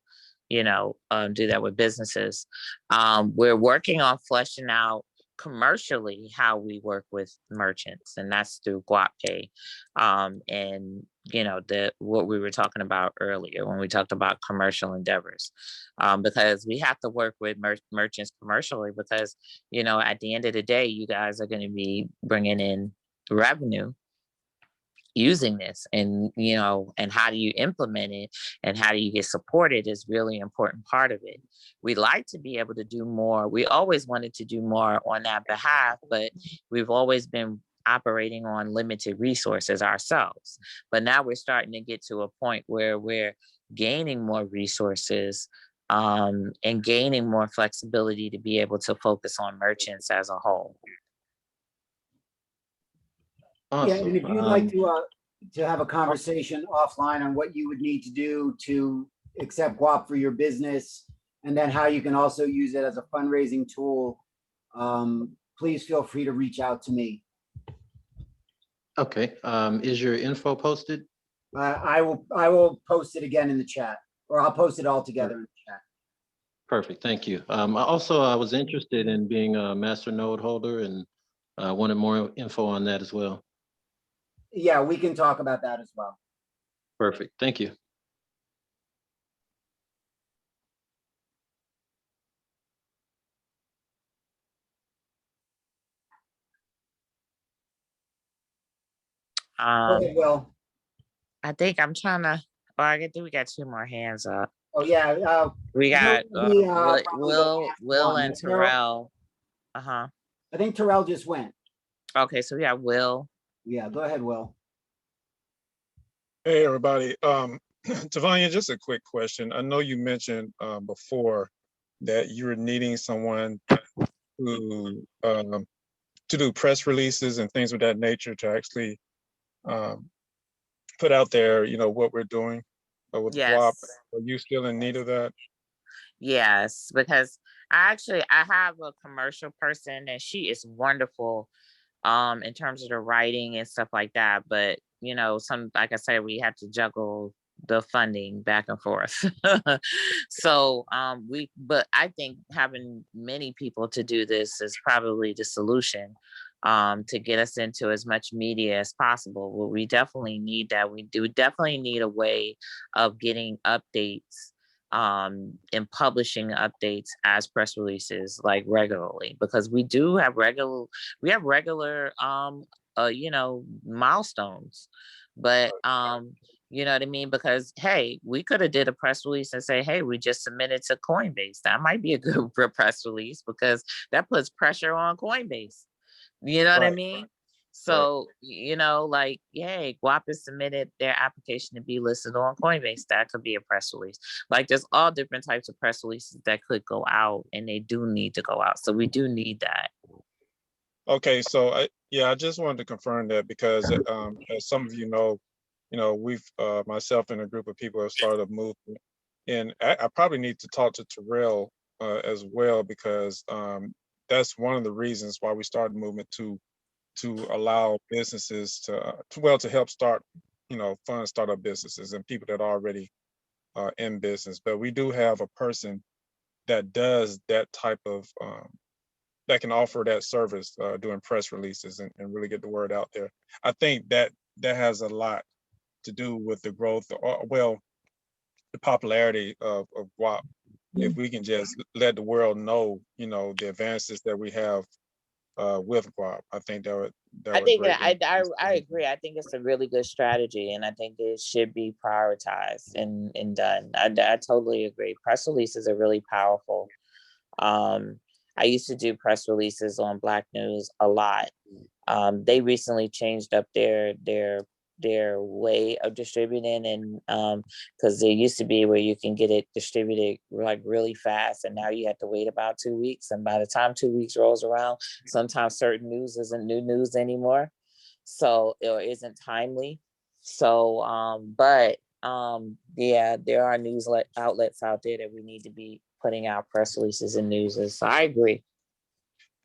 Speaker 5: do that with businesses. We're working on fleshing out commercially how we work with merchants, and that's through GuapPay. And what we were talking about earlier when we talked about commercial endeavors, because we have to work with merchants commercially, because at the end of the day, you guys are going to be bringing in revenue using this, and and how do you implement it and how do you get supported is really important part of it. We like to be able to do more. We always wanted to do more on that behalf, but we've always been operating on limited resources ourselves. But now we're starting to get to a point where we're gaining more resources, and gaining more flexibility to be able to focus on merchants as a whole.
Speaker 1: Yeah, and
Speaker 10: Awesome.
Speaker 1: if you'd like to have a conversation offline on what you would need to do to accept Guap for your business, and then how you can also use it as a fundraising tool, please feel free to reach out to me.
Speaker 10: Okay, is your info posted?
Speaker 1: I will post it again in the chat, or I'll post it all together in the chat.
Speaker 10: Perfect, thank you. I was interested in being a master node holder and wanted more info on that as well.
Speaker 1: Yeah, we can talk about that as well.
Speaker 10: Perfect, thank you.
Speaker 1: Okay, well,
Speaker 5: I think I'm trying to, I think we got two more hands up.
Speaker 1: oh yeah.
Speaker 5: We got Will and
Speaker 1: Terrell.
Speaker 5: Terrell. Uh-huh.
Speaker 1: I think Terrell just went.
Speaker 5: Okay, so we got Will.
Speaker 1: Yeah, go ahead, Will.
Speaker 11: Hey, everybody. Tavonia, just a quick question. I know you mentioned before that you were needing someone to do press releases and things of that nature to actually put out there, what we're doing with Guap. Are you still in need of that?
Speaker 5: Yes, because I have a commercial person and she is wonderful in terms of the writing and stuff like that. But like I said, we have to juggle the funding back and forth. So but I think having many people to do this is probably the solution, to get us into as much media as possible. Well, we definitely need that. We do definitely need a way of getting updates, and publishing updates as press releases, like regularly, because we have regular milestones. But you know what I mean? Because hey, we could have did a press release and say, hey, we just submitted to Coinbase. That might be a good press release, because that puts pressure on Coinbase. You know what I mean? So, like, yay, Guap has submitted their application to be listed on Coinbase. That could be a press release. Like, there's all different types of press releases that could go out, and they do need to go out. So we do need that.
Speaker 11: Okay, so I just wanted to confirm that, because as some of you know, we've myself and a group of people have started a movement, and I probably need to talk to Terrell as well, because that's one of the reasons why we started the movement to allow businesses to help start, fund startup businesses and people that are already in business. But we do have a person that does that type of that can offer that service, doing press releases and really get the word out there. I think that has a lot to do with the growth, the popularity of Guap. If we can just let the world know, the advances that we have with Guap, I think that would
Speaker 5: I agree. I think it's a really good strategy, and I think it should be prioritized and done. I totally agree. Press releases are really powerful. I used to do press releases on Black News a lot. They recently changed up their way of distributing, and because there used to be where you can get it distributed like really fast, and now you have to wait about 2 weeks, and by the time 2 weeks rolls around, sometimes certain news isn't new news anymore, so or isn't timely. So but yeah, there are outlets out there that we need to be putting out press releases and news. So I agree.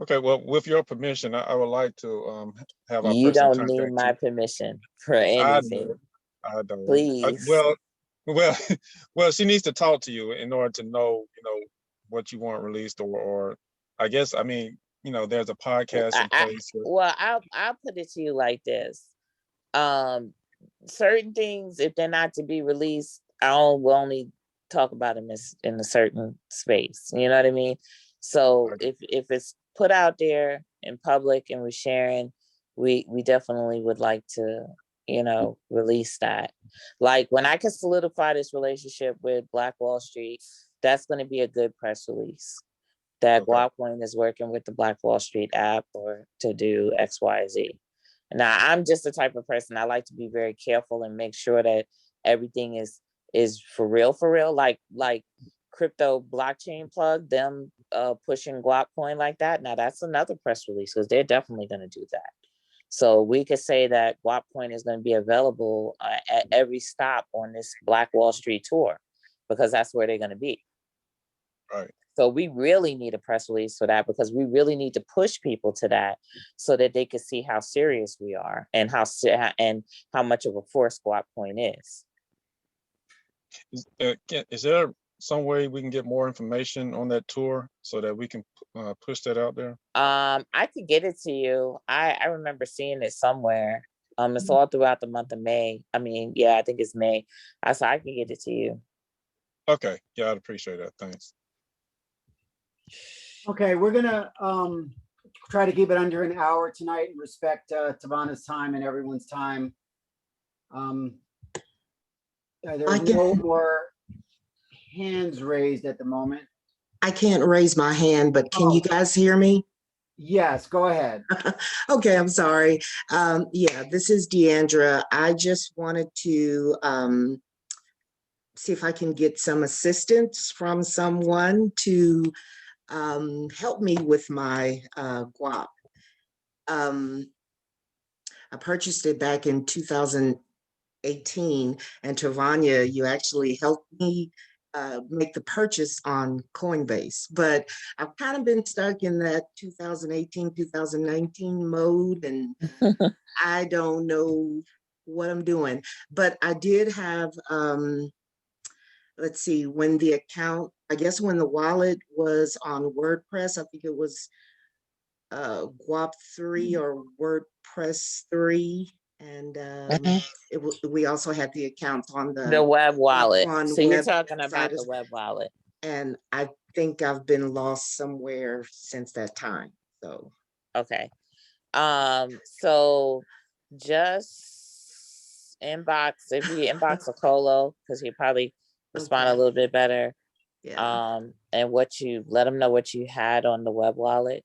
Speaker 11: Okay, well, with your permission, I would like to have our
Speaker 5: You
Speaker 11: person
Speaker 5: don't need
Speaker 11: contact
Speaker 5: my
Speaker 11: you.
Speaker 5: permission for
Speaker 11: I
Speaker 5: anything.
Speaker 11: don't. I don't.
Speaker 5: Please.
Speaker 11: Well, well, she needs to talk to you in order to know, what you want released, or I guess, I mean, there's a podcast in place.
Speaker 5: I'll put it to you like this. Certain things, if they're not to be released, will only talk about them in a certain space. You know what I mean? So if it's put out there in public and we're sharing, we definitely would like to, release that. Like when I can solidify this relationship with Black Wall Street, that's going to be a good press release. That Guapcoin is working with the Black Wall Street app or to do X, Y, Z. Now, I'm just the type of person, I like to be very careful and make sure that everything is for real. Like crypto blockchain plug, them pushing Guapcoin like that. Now, that's another press release because they're definitely going to do that. So we could say that Guapcoin is going to be available at every stop on this Black Wall Street tour because that's where they're going to be.
Speaker 11: Right.
Speaker 5: So we really need a press release for that because we really need to push people to that so that they can see how serious we are and how much of a force Guapcoin is.
Speaker 11: Is there some way we can get more information on that tour so that we can push that out there?
Speaker 5: I could get it to you. I remember seeing it somewhere. It's all throughout the month of May. I mean, yeah, I think it's May. I can get it to you.
Speaker 11: Okay. Yeah, I'd appreciate that. Thanks.
Speaker 1: Okay, we're gonna try to keep it under an hour tonight and respect Tavonia's time and everyone's time. There's no more hands raised at the moment.
Speaker 12: I can't raise my hand, but can you guys hear me?
Speaker 1: Yes, go ahead.
Speaker 12: Okay, I'm sorry. Yeah, this is Deandra. I just wanted to see if I can get some assistance from someone to help me with my guap. I purchased it back in 2018, and Tavonia, you actually helped me make the purchase on Coinbase, but I've kind of been stuck in that 2018, 2019 mode, and I don't know what I'm doing. But I did have, let's see, when the account, I guess when the wallet was on WordPress, I think it was Guap 3 or WordPress 3. And we also had the account on the
Speaker 5: web wallet. So you're
Speaker 12: web
Speaker 5: talking about
Speaker 12: side
Speaker 5: the web wallet.
Speaker 12: And I think I've been lost somewhere since that time. So
Speaker 5: okay. So just inbox, if you inbox a Colo, because he probably respond a little bit better.
Speaker 12: Yeah.
Speaker 5: And let them know what you had on the web wallet.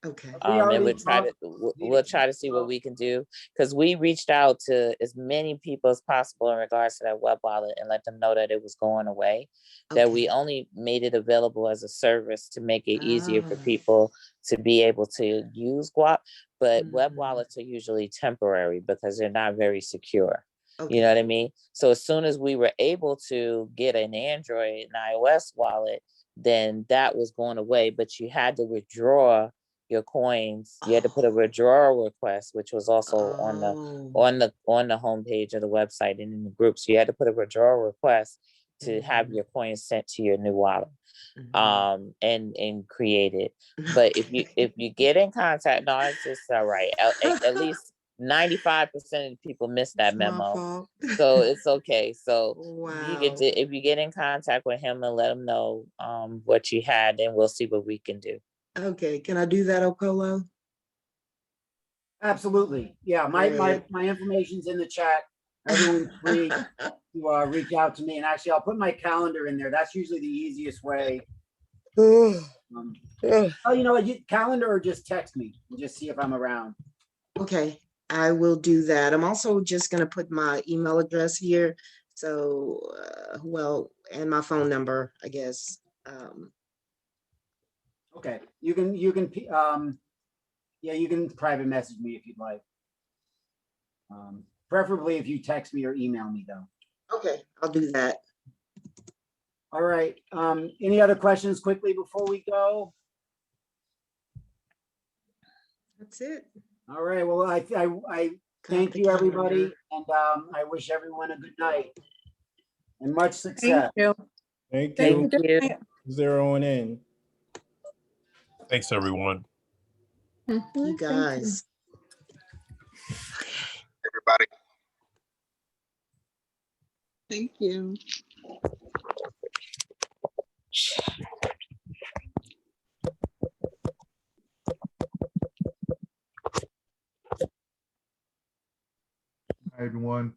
Speaker 12: Okay.
Speaker 5: And we'll try to see what we can do, because we reached out to as many people as possible in regards to that web wallet and let them know that it was going away, that we only made it available as a service to make it easier for people to be able to use Guap. But web wallets are usually temporary because they're not very secure. You know what I mean? So as soon as we were able to get an Android and iOS wallet, then that was going away, but you had to withdraw your coins. You had to put a withdrawal request, which was also on the homepage of the website and in the group. So you had to put a withdrawal request to have your coins sent to your new wallet, and create it. But if you get in contact, no, it's just all right. At least 95% of people miss that memo, so it's okay. So if you get in contact with him and let him know what you had, then we'll see what we can do.
Speaker 12: Okay, can I do that, Okolo?
Speaker 1: Absolutely. Yeah, my information's in the chat. Everyone's free to reach out to me. And actually, I'll put my calendar in there. That's usually the easiest way. You know what? Calendar or just text me and just see if I'm around.
Speaker 12: Okay, I will do that. I'm also just going to put my email address here. So, and my phone number, I guess.
Speaker 1: Okay, you can private message me if you'd like. Preferably if you text me or email me though.
Speaker 12: Okay, I'll do that.
Speaker 1: All right. Any other questions quickly before we go?
Speaker 12: That's it.
Speaker 1: All right. Well, I thank
Speaker 12: the
Speaker 1: you, everybody,
Speaker 12: calendar.
Speaker 1: and I wish everyone a good night and much
Speaker 3: Thank
Speaker 1: success.
Speaker 3: you.
Speaker 6: Thank
Speaker 3: Thank
Speaker 6: you.
Speaker 4: Thank you.
Speaker 6: Zeroing in.
Speaker 9: Thanks, everyone.
Speaker 12: You guys.
Speaker 2: Everybody.
Speaker 3: Thank you.
Speaker 7: Hi, everyone.